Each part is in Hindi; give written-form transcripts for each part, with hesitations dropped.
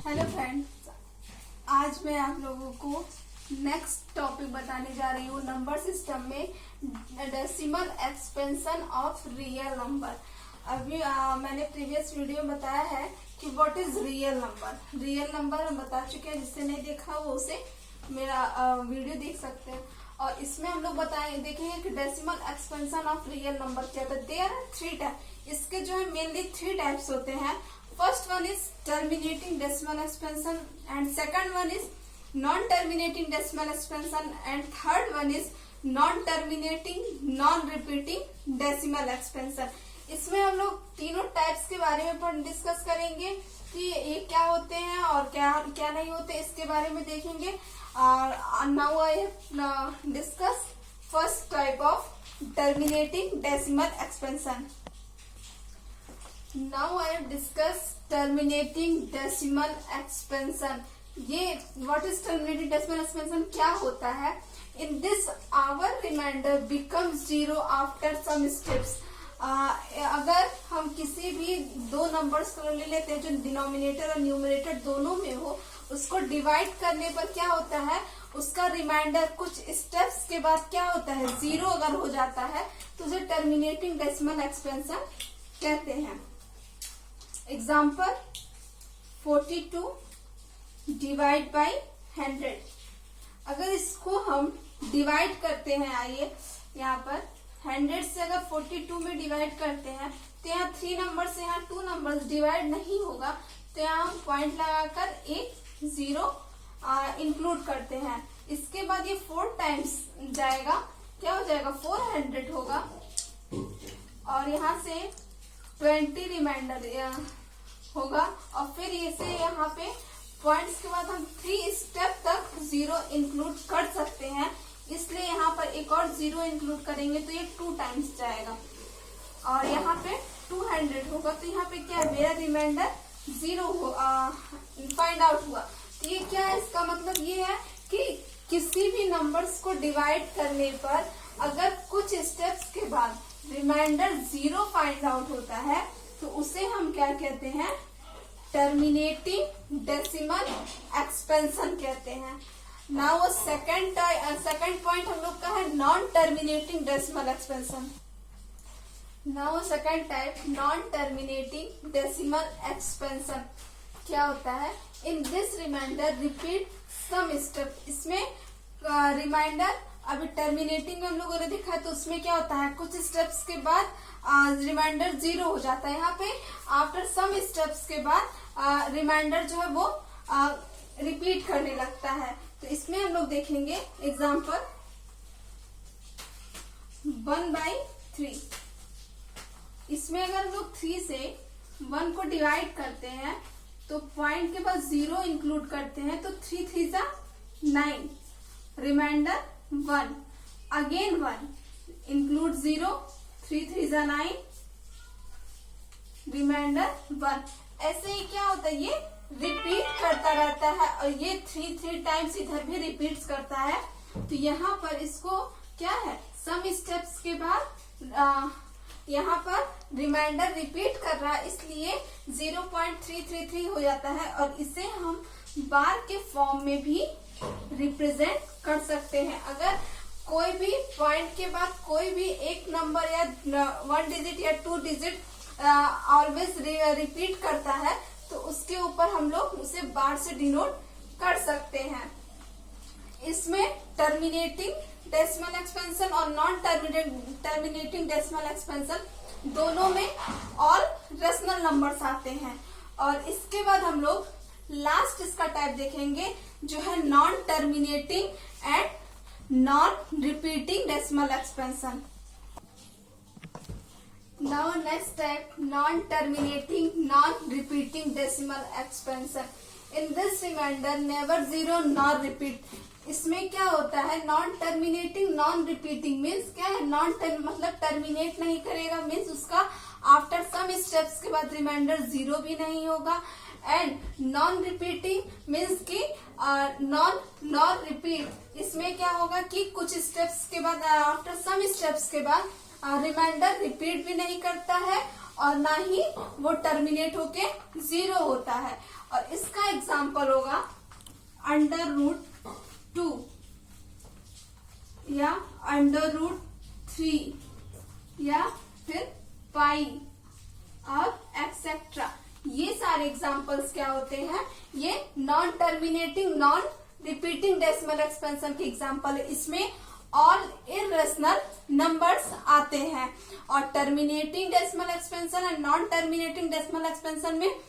हेलो फ्रेंड्स, आज मैं आप लोगों को नेक्स्ट टॉपिक बताने जा रही हूँ नंबर सिस्टम में decimal expansion of real number. अभी मैंने प्रीवियस वीडियो में बताया है कि what is real number. Real number हम बता चुके हैं, जिससे नहीं देखा वो उसे मेरा वीडियो देख सकते हैं। और इसमें हम लोग देखेंगे कि decimal expansion of real number क्या होता है। There are three type. इसके जो है मेनली थ्री टाइप्स होते हैं। First one is terminating decimal expansion and second one is non-terminating decimal expansion and third one is non-terminating non-repeating decimal expansion। इसमें हम लोग तीनों टाइप्स के बारे में डिस्कस करेंगे कि ये क्या होते हैं और क्या क्या नहीं होते, इसके बारे में देखेंगे। और now I have discuss first type of terminating decimal expansion। Now I have discussed terminating decimal expansion। ये what is terminating decimal expansion क्या होता है? In this our remainder becomes zero after some steps। अगर हम किसी भी दो नंबर्स को ले लेते हैं जो डिनोमिनेटर और न्यूमरेटर दोनों में हो, उसको डिवाइड करने पर क्या होता है, उसका रिमाइंडर कुछ स्टेप्स के बाद क्या होता है, जीरो अगर हो जाता है तो उसे टर्मिनेटिंग डेसिमल एक्सपेंशन कहते हैं। Example 42 divide by 100। अगर इसको हम डिवाइड करते हैं, आइए यहाँ पर 100 से अगर 42 में डिवाइड करते हैं तो यहाँ 3 नंबर से यहाँ 2 नंबर डिवाइड नहीं होगा, तो यहाँ हम पॉइंट लगाकर एक जीरो इंक्लूड करते हैं। इसके बाद ये 4 टाइम्स जाएगा, क्या हो जाएगा, 400 होगा। और यहाँ से 20 रिमाइंडर होगा और फिर इसे यहाँ पे पॉइंट्स के बाद हम 3 स्टेप तक जीरो इंक्लूड कर सकते हैं, इसलिए यहाँ पर एक और जीरो इंक्लूड करेंगे तो ये 2 टाइम्स जाएगा। और यहाँ पे 200 होगा, तो यहाँ पे क्या है, मेरा रिमाइंडर जीरो फाइंड आउट हुआ। तो ये क्या है, इसका मतलब ये है कि किसी भी नंबर्स को डिवाइड करने पर अगर कुछ स्टेप्स के बाद रिमाइंडर जीरो फाइंड आउट होता है तो उसे हम क्या कहते हैं, टर्मिनेटिंग डेसिमल एक्सपेंशन कहते हैं। नाउ सेकंड पॉइंट हम लोग का है non terminating decimal expansion. Now second type non terminating decimal expansion क्या होता है, in this remainder repeat some step. इसमें रिमाइंडर अभी टर्मिनेटिंग में हम लोगों ने देखा है, तो उसमें क्या होता है, कुछ स्टेप्स के बाद रिमाइंडर जीरो हो जाता है। यहाँ पे आफ्टर सम स्टेप्स के बाद रिमाइंडर जो है वो रिपीट करने लगता है। तो इसमें हम लोग देखेंगे एग्जांपल 1/3। इसमें अगर हम लोग 3 से 1 को डिवाइड करते हैं तो पॉइंट के बाद जीरो इंक्लूड करते हैं, तो 3 3 जा 9, रिमाइंडर 1, अगेन 1 इंक्लूड जीरो, 3 3 जा 9, रिमाइंडर 1। ऐसे ही क्या होता है, ये रिपीट करता रहता है और ये 3 टाइम्स इधर भी रिपीट करता है। तो यहाँ पर इसको क्या है, सम स्टेप्स के बाद यहाँ पर रिमाइंडर रिपीट कर रहा है, इसलिए 0.333 हो जाता है। और इसे हम बार के फॉर्म में भी रिप्रेजेंट कर सकते हैं। अगर कोई भी पॉइंट के बाद कोई भी एक नंबर या 1 डिजिट या 2 डिजिट ऑलवेज रिपीट करता है तो उसके ऊपर हम लोग उसे बार से डिनोट कर सकते हैं। इसमें टर्मिनेटिंग डेसिमल एक्सपेंशन और नॉन टर्मिनेटिंग डेसिमल एक्सपेंशन दोनों में ऑल रेशनल नंबर्स आते हैं। और इसके बाद हम लोग लास्ट इसका टाइप देखेंगे जो है non terminating and non repeating decimal expansion. Now next type non terminating non repeating decimal expansion. In this remainder never zero nor repeat. इसमें क्या होता है, non terminating non repeating means क्या है, मतलब टर्मिनेट नहीं करेगा, मीन्स उसका आफ्टर सम स्टेप्स के बाद रिमाइंडर जीरो भी नहीं होगा। एंड नॉन रिपीटिंग मीन्स की नॉन रिपीट, इसमें क्या होगा कि कुछ स्टेप्स के बाद आफ्टर सम स्टेप्स के बाद रिमाइंडर रिपीट भी नहीं करता है और ना ही वो टर्मिनेट होके जीरो होता है। और इसका एग्जाम्पल होगा √2 या √3 या फिर पाई और एक्सेट्रा। ये सारे एग्जाम्पल्स क्या होते हैं, ये non terminating non repeating decimal expansion के एग्जाम्पल है। इसमें ऑल इरेशनल नंबर्स आते हैं और terminating decimal expansion and non terminating decimal expansion में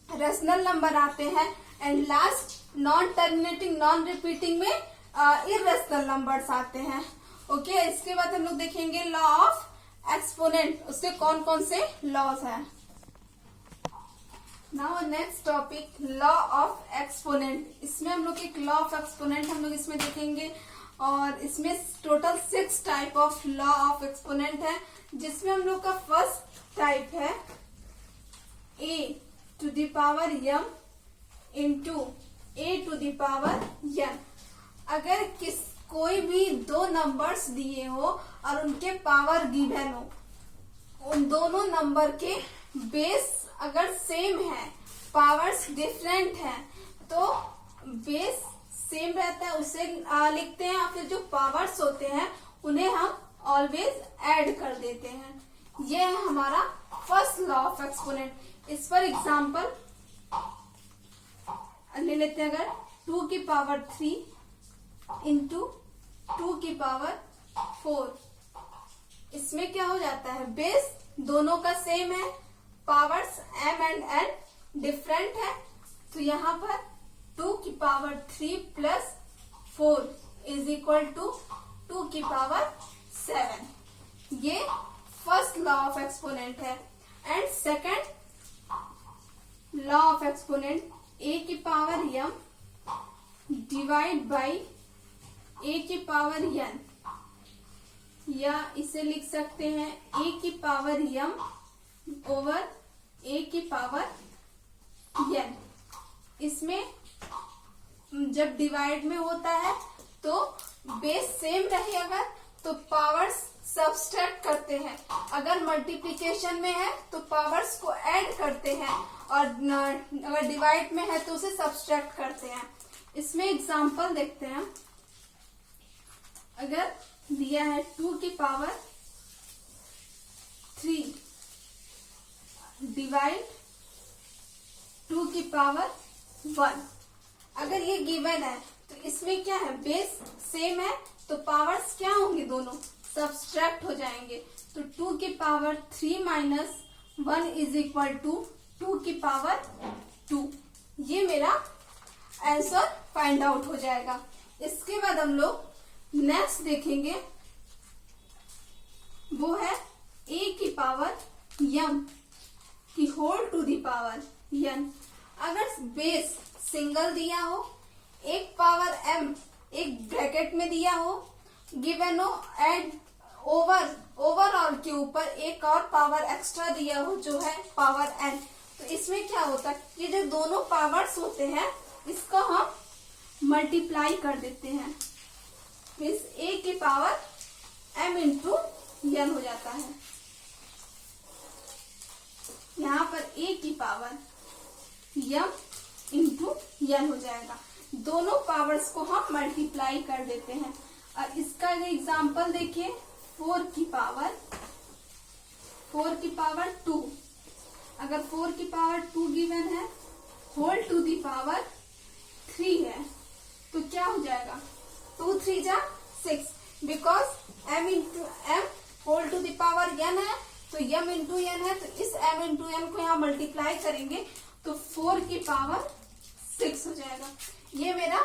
रेशनल नंबर आते हैं and last non terminating non repeating में इरेशनल नंबर्स आते हैं। ओके, इसके बाद हम लोग देखेंगे लॉ ऑफ एक्सपोनेंट, उसके कौन कौन से लॉज हैं। Now next topic law of exponent. इसमें हम लोग एक लॉ ऑफ एक्सपोनेंट हम लोग इसमें देखेंगे और इसमें total 6 type of law of exponent है, जिसमें हम लोग का फर्स्ट टाइप है a⁴m इंटू a⁴n। अगर कोई भी दो नंबर्स दिए हो और उनके पावर गिवन हो, उन दोनों नंबर के बेस अगर सेम है, पावर्स डिफरेंट हैं, तो बेस सेम रहता है उसे लिखते हैं और फिर जो पावर्स होते हैं उन्हें हम ऑलवेज ऐड कर देते हैं। ये है हमारा फर्स्ट लॉ ऑफ एक्सपोनेंट। इस पर एग्जांपल ले लेते हैं। अगर 2⁵ इंटू 2⁴, इसमें क्या हो जाता है, बेस दोनों का सेम है, powers m and n different है, तो यहाँ पर 2⁵ प्लस 4 इज इक्वल टू 2⁵7। ये फर्स्ट लॉ ऑफ एक्सपोनेंट है। And second law of exponent a⁴m divide by a⁴n, या इसे लिख सकते हैं a⁴m ओवर a⁴n। इसमें जब डिवाइड में होता है तो बेस सेम रहेगा तो पावर्स सब्सट्रैक्ट करते हैं, अगर मल्टीप्लिकेशन में है तो पावर्स को ऐड करते हैं और अगर डिवाइड में है तो उसे सब्सट्रैक्ट करते हैं। इसमें एग्जांपल देखते हैं। अगर दिया है 2⁵3 डिवाइड 2⁵1, अगर ये गिवन है तो इसमें क्या है, बेस सेम है तो पावर्स क्या होंगे, दोनों सब्सट्रैक्ट हो जाएंगे। तो 2⁵3 माइनस 1 इज इक्वल टू 2⁵2। ये मेरा आंसर फाइंड आउट हो जाएगा। इसके बाद हम लोग नेक्स्ट देखेंगे, वो है a⁴m की whole to the power n। अगर बेस सिंगल दिया हो, एक पावर m एक ब्रैकेट में दिया हो, गिवन हो, एंड ओवरऑल के ऊपर एक और पावर एक्स्ट्रा दिया हो जो है पावर n, तो इसमें क्या होता है, ये जो दोनों पावर्स होते हैं इसको हम मल्टीप्लाई कर देते हैं, इस a⁴m इंटू n हो जाता है। यहाँ पर a⁴m इंटू n हो जाएगा। दोनों पावर्स को हम मल्टीप्लाई कर देते हैं। और इसका एग्जांपल देखिए, 4⁴2। अगर 4⁴2 गिवन है, होल टू दी पावर 3 है, तो क्या हो जाएगा, 2 3 जा 6, because m into m whole to the power n है, तो m इंटू n है, तो इस m इंटू n को यहाँ मल्टीप्लाई करेंगे तो 4⁵6 हो जाएगा। ये मेरा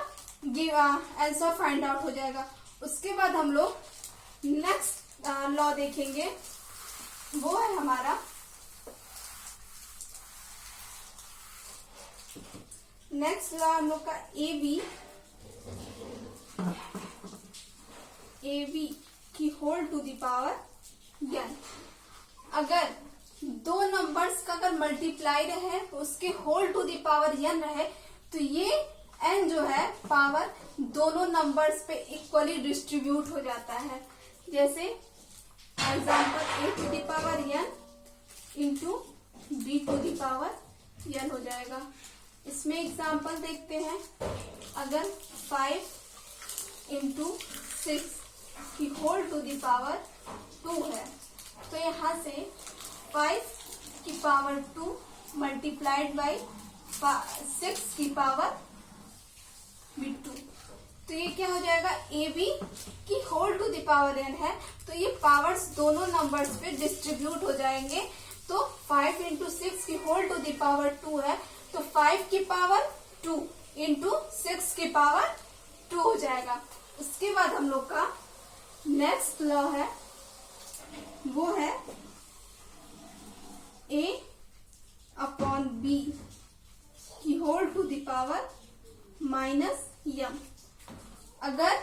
आंसर फाइंड आउट हो जाएगा। उसके बाद हम लोग नेक्स्ट लॉ देखेंगे, वो है हमारा नेक्स्ट लॉ हम लोग का ab की whole to the power n। अगर दो नंबर्स का अगर मल्टीप्लाई रहे तो उसके whole to the power n रहे, तो ये n जो है पावर दोनों नंबर्स पे इक्वली डिस्ट्रीब्यूट हो जाता है। जैसे एग्जांपल a⁴n इंटू b⁴n हो जाएगा। इसमें एग्जांपल देखते हैं। अगर 5 इंटू 6 की होल टू द पावर 2 है, तो यहाँ से 5 की पावर 2 मल्टीप्लाइड बाई 6 की पावर 2, तो ये क्या हो जाएगा, ए बी की whole to the power n है, तो ये पावर्स दोनों नंबर्स पे डिस्ट्रीब्यूट हो जाएंगे। तो 5 इंटू 6 की होल टू द पावर 2 है, तो 5 की पावर 2 इंटू 6 की पावर 2 हो जाएगा। उसके बाद हम लोग का नेक्स्ट लॉ है, वो है a अपॉन b की whole to the power minus m। अगर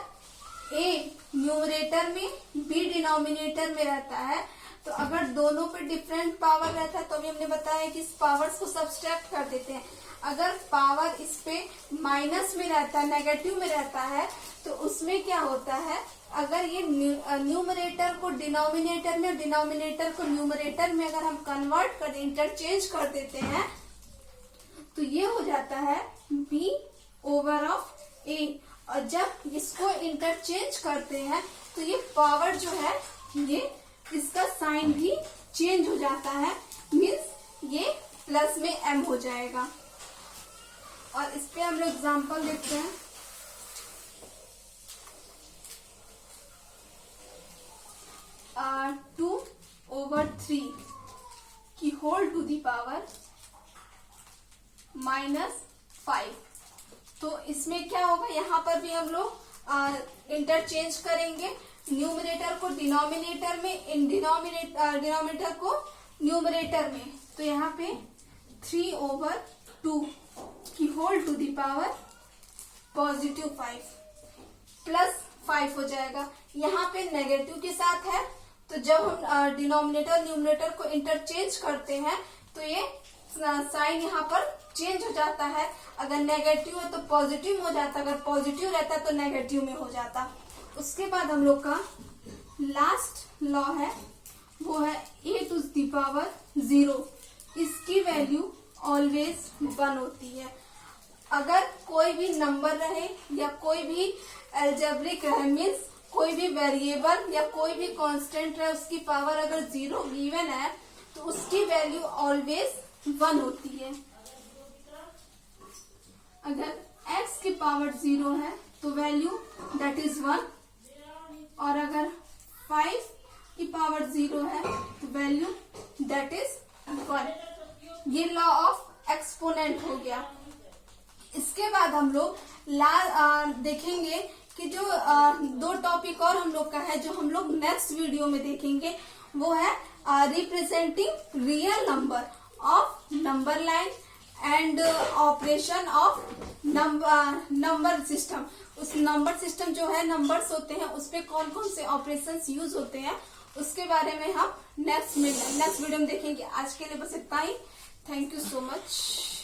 a न्यूमरेटर में b डिनोमिनेटर में रहता है, तो अगर दोनों पे डिफरेंट पावर रहता है तो अभी हमने बताया कि इस पावर्स को सब्सट्रैक्ट कर देते हैं। अगर पावर इस पे माइनस में रहता है, नेगेटिव में रहता है, तो उसमें क्या होता है, अगर ये न्यूमरेटर को डिनोमिनेटर में, डिनोमिनेटर को न्यूमरेटर में अगर हम कन्वर्ट कर इंटरचेंज कर देते हैं, तो ये हो जाता है b ओवर ऑफ a। और जब इसको इंटरचेंज करते हैं तो ये पावर जो है, ये इसका साइन भी चेंज हो जाता है, मीन्स ये प्लस में m हो जाएगा। और इस पे हम लोग एग्जाम्पल देखते हैं। 2/3 की होल टू दी पावर -5, तो इसमें क्या होगा, यहाँ पर भी हम लोग इंटरचेंज करेंगे, न्यूमरेटर को डिनोमिनेटर में, डिनोमिनेटर को न्यूमरेटर में। तो यहाँ पे 3/2 की whole to the power +5 plus 5 हो जाएगा। यहाँ पे नेगेटिव के साथ है, तो जब हम डिनोमिनेटर न्यूमरेटर को इंटरचेंज करते हैं तो ये साइन यहाँ पर चेंज हो जाता है। अगर नेगेटिव है तो पॉजिटिव हो जाता, अगर पॉजिटिव रहता है तो नेगेटिव में हो जाता। उसके बाद हम लोग का लास्ट लॉ है, वो है a टू दी पावर 0। इसकी वैल्यू ऑलवेज 1 होती है। अगर कोई भी नंबर रहे या कोई भी एल्जेब्रिक रहे, मीन्स कोई भी वेरिएबल या कोई भी कांस्टेंट रहे, उसकी पावर अगर 0 गिवन है तो उसकी वैल्यू ऑलवेज 1 होती है। अगर x की पावर 0 है तो वैल्यू दैट इज 1, और अगर 5 की पावर 0 है तो वैल्यू दैट इज 1। ये लॉ ऑफ एक्सपोनेंट हो गया। इसके बाद हम लोग देखेंगे कि जो 2 टॉपिक और हम लोग का है, जो हम लोग नेक्स्ट वीडियो में देखेंगे, वो है representing real number of number line and operation of number system. उस नंबर सिस्टम जो है, नंबर्स होते हैं, उस पे कौन कौन से ऑपरेशंस यूज होते हैं, उसके बारे में हम नेक्स्ट वीडियो में देखेंगे। आज के लिए बस इतना ही। Thank you so much.